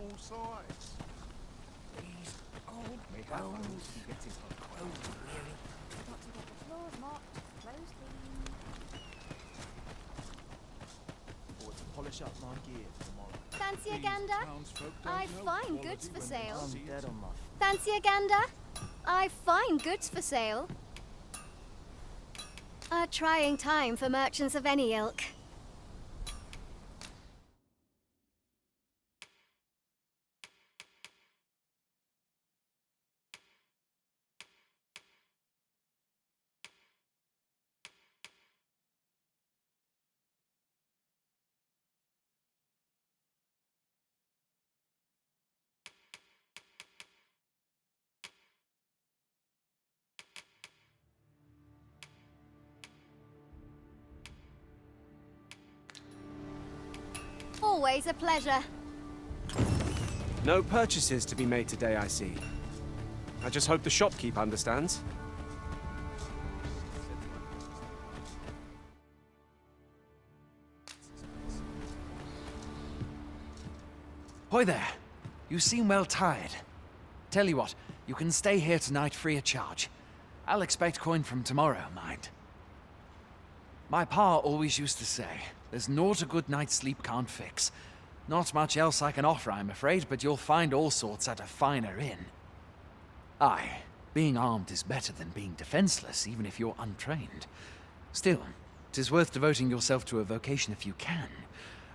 all sides. These old bones. He gets his clothes weary. Got to get the floors mopped. Clothes clean. Or to polish up my gear for tomorrow. Fancy a These gander? townsfolk don't I know find quality goods for when they sale. see I'm it. dead on my Fancy a gander? I find goods for sale. A trying time for merchants of any ilk. Always a pleasure. No purchases to be made today, I see. I just hope the shopkeep understands. Hoy there. You seem well tired. Tell you what, you can stay here tonight free of charge. I'll expect coin from tomorrow, mind. My pa always used to say, there's naught a good night's sleep can't fix. Not much else I can offer, I'm afraid, but you'll find all sorts at a finer inn. Aye, being armed is better than being defenseless, even if you're untrained. Still, 'tis worth devoting yourself to a vocation if you can.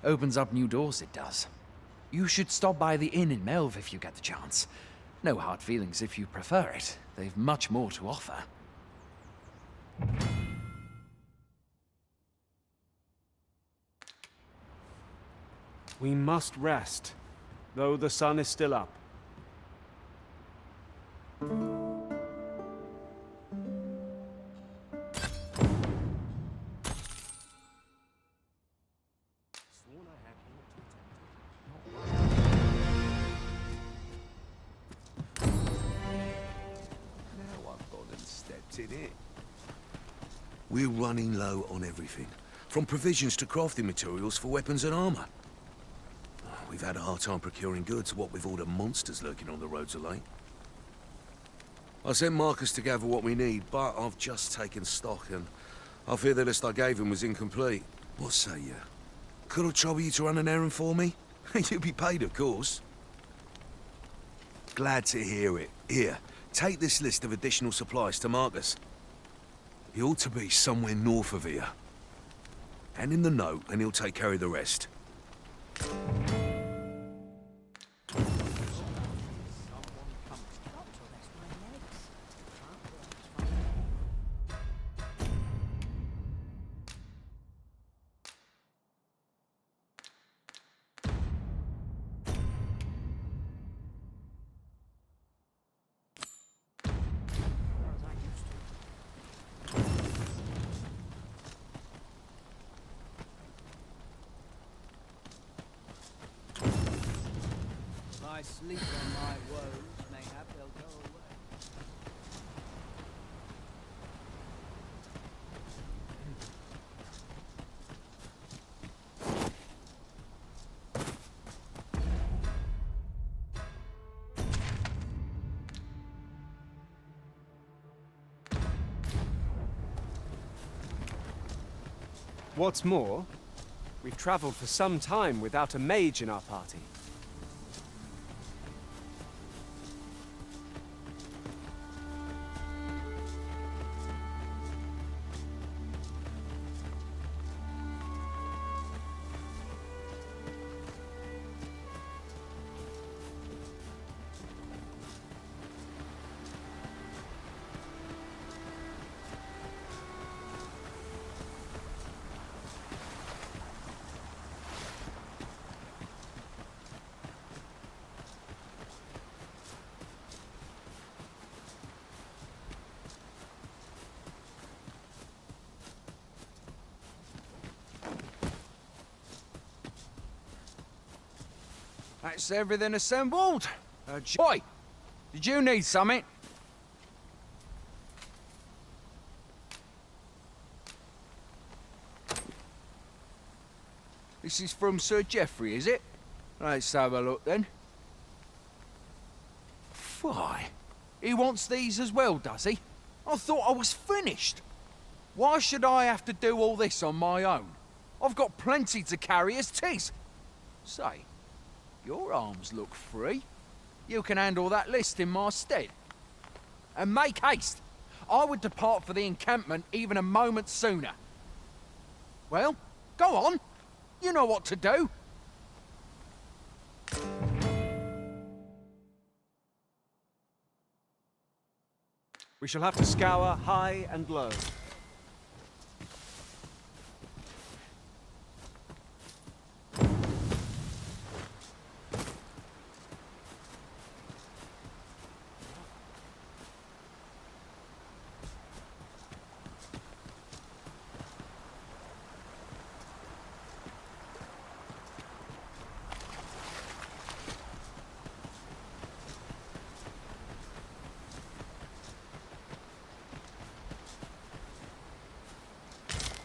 Opens up new doors, it does. You should stop by the inn in Melve if you get the chance. No hard feelings if you prefer it. They've much more to offer. We must rest, though the sun is still up. Now I've gone and stepped in it. We're running low on everything, from provisions to crafting materials for weapons and armor. We've had a hard time procuring goods, what with all the monsters lurking on the roads of late. I sent Marcus to gather what we need, but I've just taken stock and I fear the list I gave him was incomplete. What say you? Could I trouble you to run an errand for me? You'll be paid, of course. Glad to hear it. Here, take this list of additional supplies to Marcus. He ought to be somewhere north of here. Hand him the note and he'll take care of the rest. I sleep on my woes, mayhap they'll go away. What's more, we've traveled for some time without a mage in our party. That's everything assembled. Boy, did you need something? This is from Sir Geoffrey, is it? Let's have a look then. Why? He wants these as well, does he? I thought I was finished. Why should I have to do all this on my own? I've got plenty to carry as 'tis. Say, your arms look free. You can handle that list in my stead. And make haste. I would depart for the encampment even a moment sooner. Well, go on. You know what to do. We shall have to scour high and low.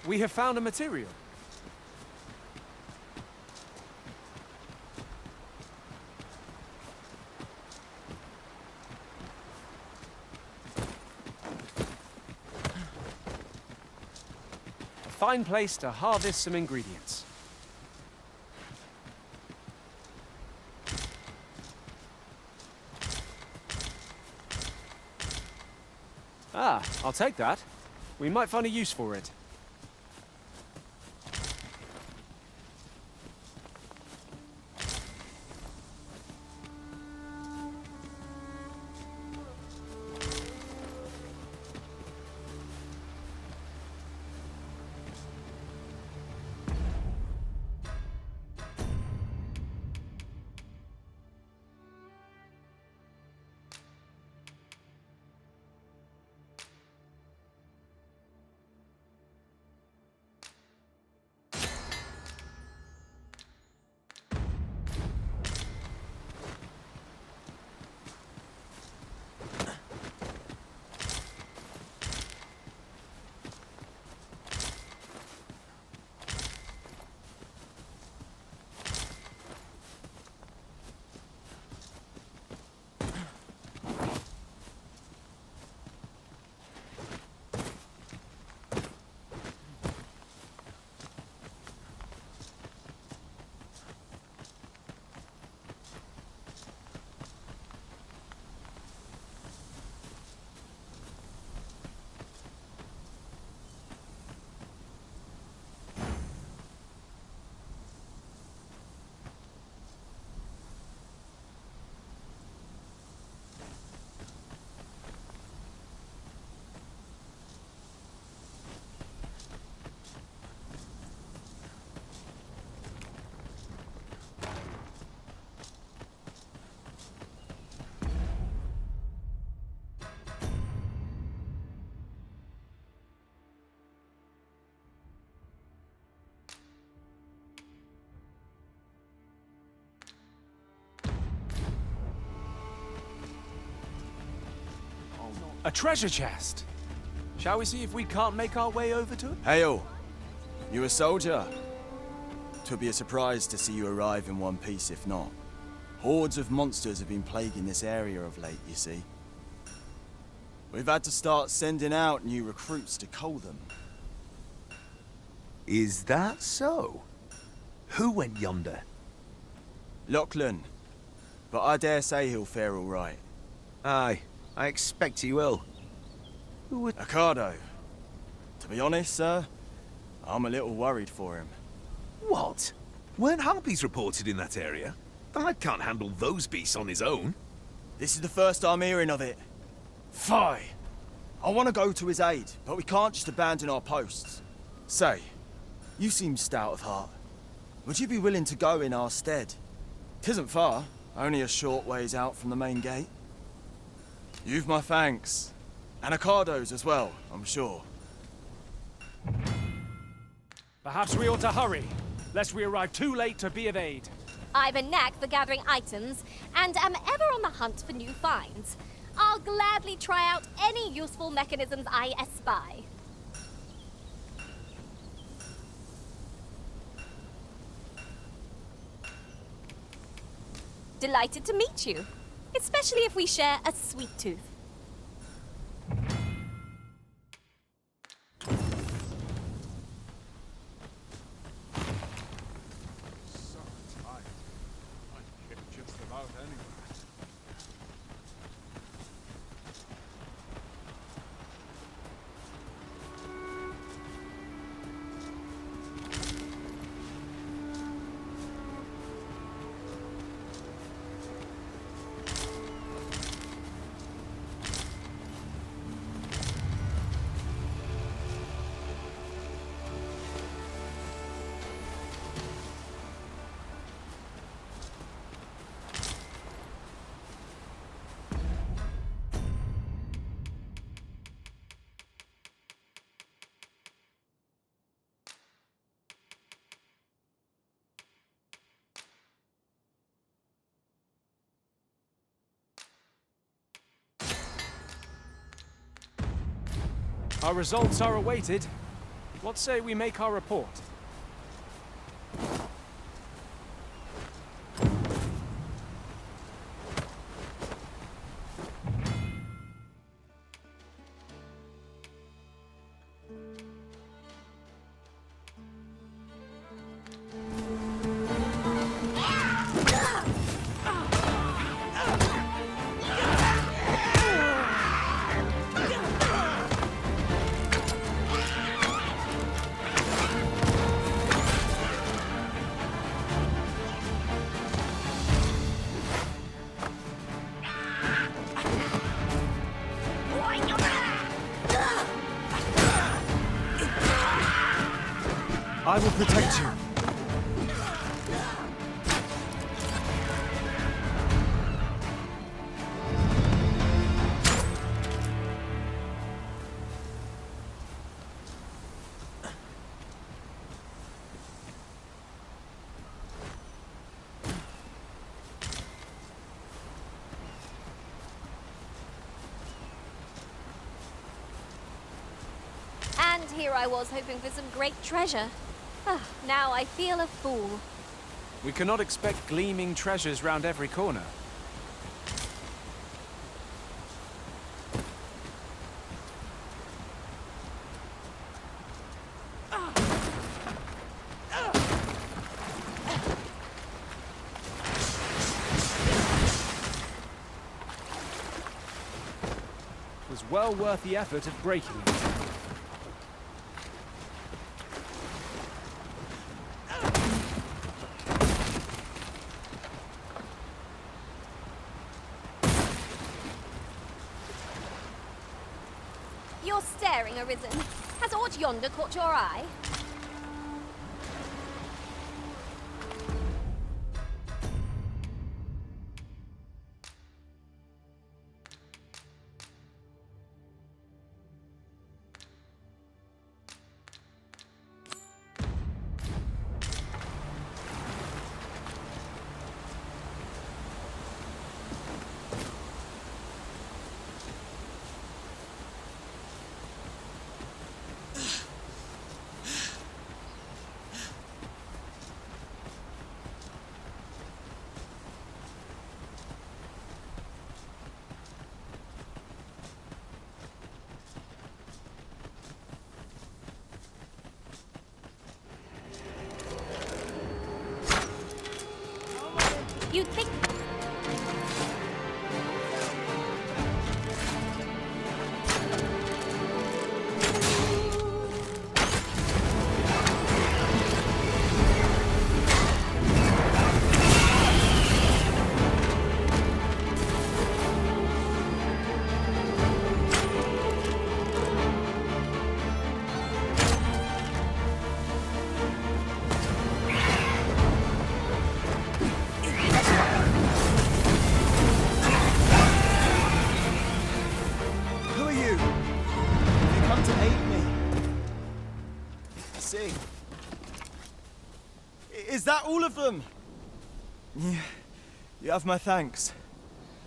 We have found a material. A fine place to harvest some ingredients. Ah, I'll take that. We might find a use for it. A treasure chest. Shall we see if we can't make our way over to it? Hail! You a soldier? 'Twould be a surprise to see you arrive in one piece, if not. Hordes of monsters have been plaguing this area of late, you see. We've had to start sending out new recruits to cull them. Is that so? Who went yonder? Lachlan. But I dare say he'll fare all right. Aye, I expect he will. Who would... Ocado. To be honest, sir, I'm a little worried for him. What? Weren't harpies reported in that area? Thad can't handle those beasts on his own. This is the first I'm hearing of it. Fie! I want to go to his aid, but we can't just abandon our posts. Say, you seem stout of heart. Would you be willing to go in our stead? 'Tisn't far, only a short ways out from the main gate. You've my thanks. And Ocado's as well, I'm sure. Perhaps we ought to hurry, lest we arrive too late to be of aid. I've a knack for gathering items, and am ever on the hunt for new finds. I'll gladly try out any useful mechanisms I espy. Delighted to meet you. especially if we share a sweet tooth. So tight. I'd get just about anywhere. Our results are awaited. What say we make our report? I will protect you. And here I was hoping for some great treasure. Now I feel a fool. We cannot expect gleaming treasures round every corner. It was well worth the effort of breaking it. You're staring, Arisen. Has aught yonder caught your eye? You'd think... Is that all of them? You have my thanks.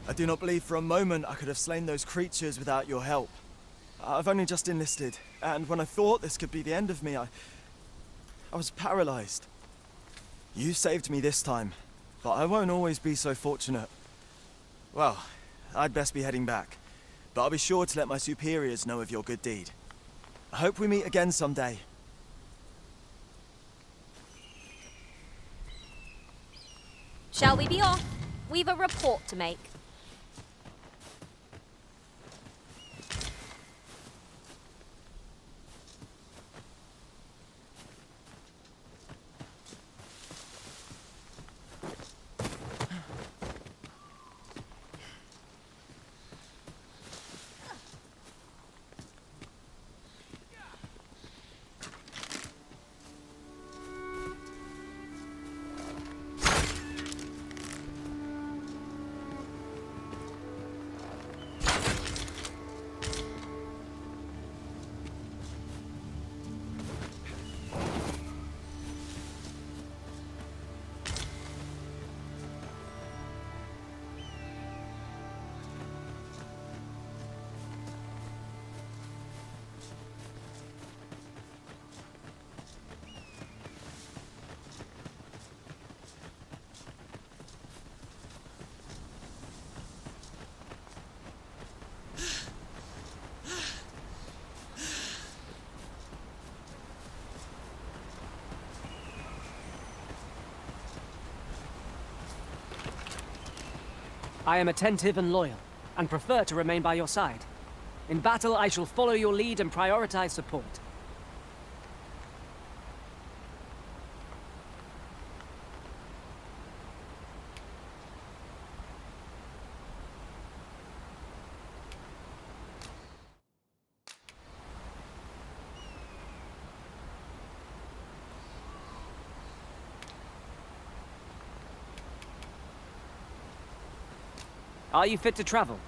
I do not believe for a moment I could have slain those creatures without your help. I've only just enlisted, and when I thought this could be the end of me, I was paralyzed. You saved me this time, but I won't always be so fortunate. Well, I'd best be heading back. But I'll be sure to let my superiors know of your good deed. I hope we meet again someday. Shall we be off? We've a report to make. I am attentive and loyal, and prefer to remain by your side. In battle, I shall follow your lead and prioritize support. Are you fit to travel?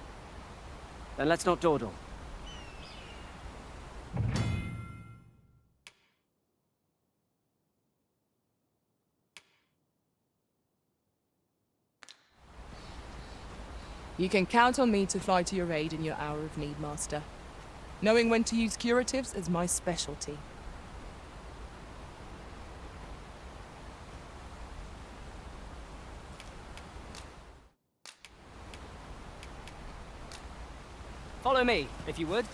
Then let's not dawdle. You can count on me to fly to your aid in your hour of need, Master. Knowing when to use curatives is my specialty. Follow me, if you would.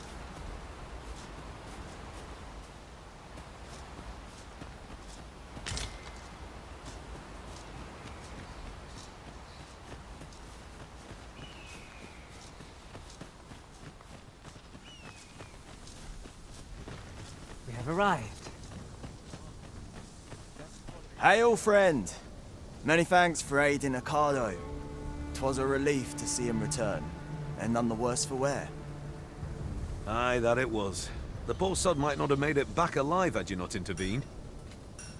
We have arrived. Hail, friend! Many thanks for aiding Ocado. 'Twas a relief to see him return, and none the worse for wear. Aye, that it was. The poor sod might not have made it back alive had you not intervened.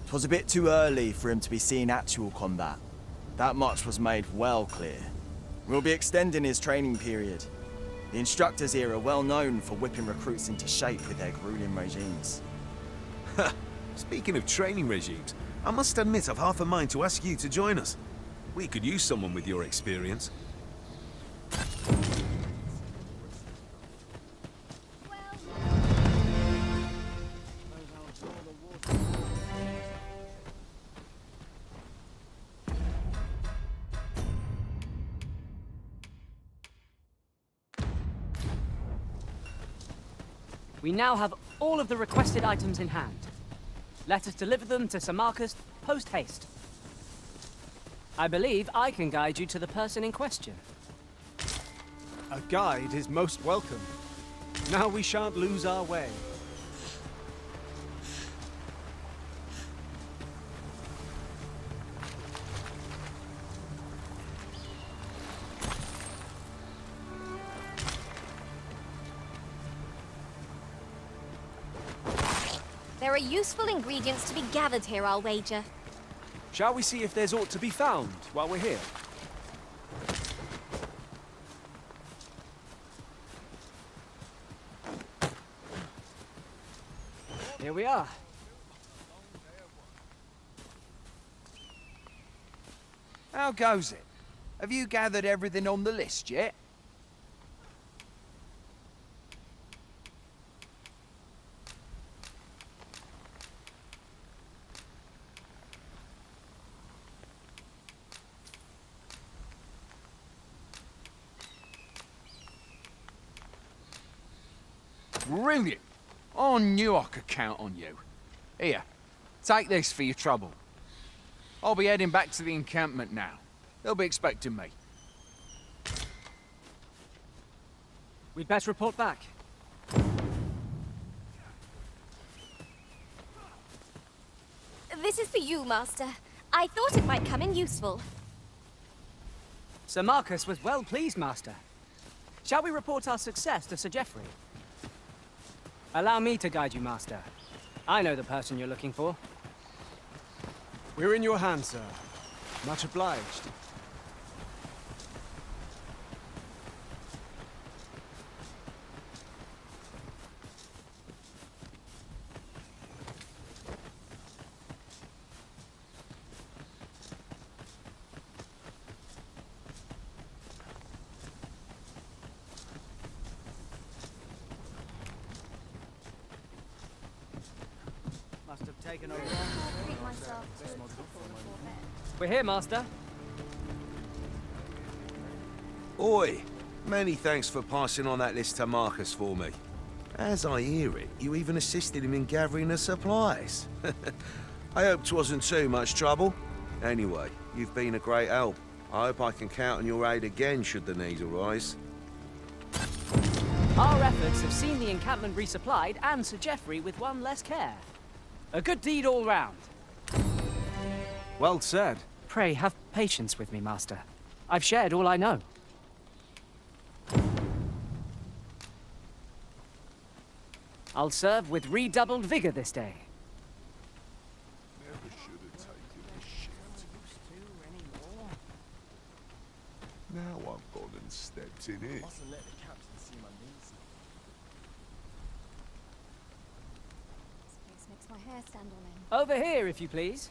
'Twas a bit too early for him to be seeing actual combat. That much was made well clear. We'll be extending his training period. The instructors here are well known for whipping recruits into shape with their grueling regimes. Speaking of training regimes, I must admit I've half a mind to ask you to join us. We could use someone with your experience. We now have all of the requested items in hand. Let us deliver them to Sir Marcus post-haste. I believe I can guide you to the person in question. A guide is most welcome. Now we shan't lose our way. There are useful ingredients to be gathered here, I'll wager. Shall we see if there's aught to be found while we're here? Here we are. How goes it? Have you gathered everything on the list yet? Brilliant! I knew I could count on you. Here, take this for your trouble. I'll be heading back to the encampment now. They'll be expecting me. We'd best report back. This is for you, Master. I thought it might come in useful. Sir Marcus was well pleased, Master. Shall we report our success to Sir Geoffrey? Allow me to guide you, Master. I know the person you're looking for. We're in your hands, sir. Much obliged. Must have taken a long... We're here, Master. Oi! Many thanks for passing on that list to Marcus for me. As I hear it, you even assisted him in gathering the supplies. I hope 'twasn't too much trouble. Anyway, you've been a great help. I hope I can count on your aid again should the need arise. Our efforts have seen the encampment resupplied and Sir Geoffrey with one less care. A good deed all round. Well said. Pray, have patience with me, Master. I've shared all I know. I'll serve with redoubled vigor this day. Never should have taken the shit. Now I've gone and stepped in it. This place makes my hair stand on end. Over here, if you please.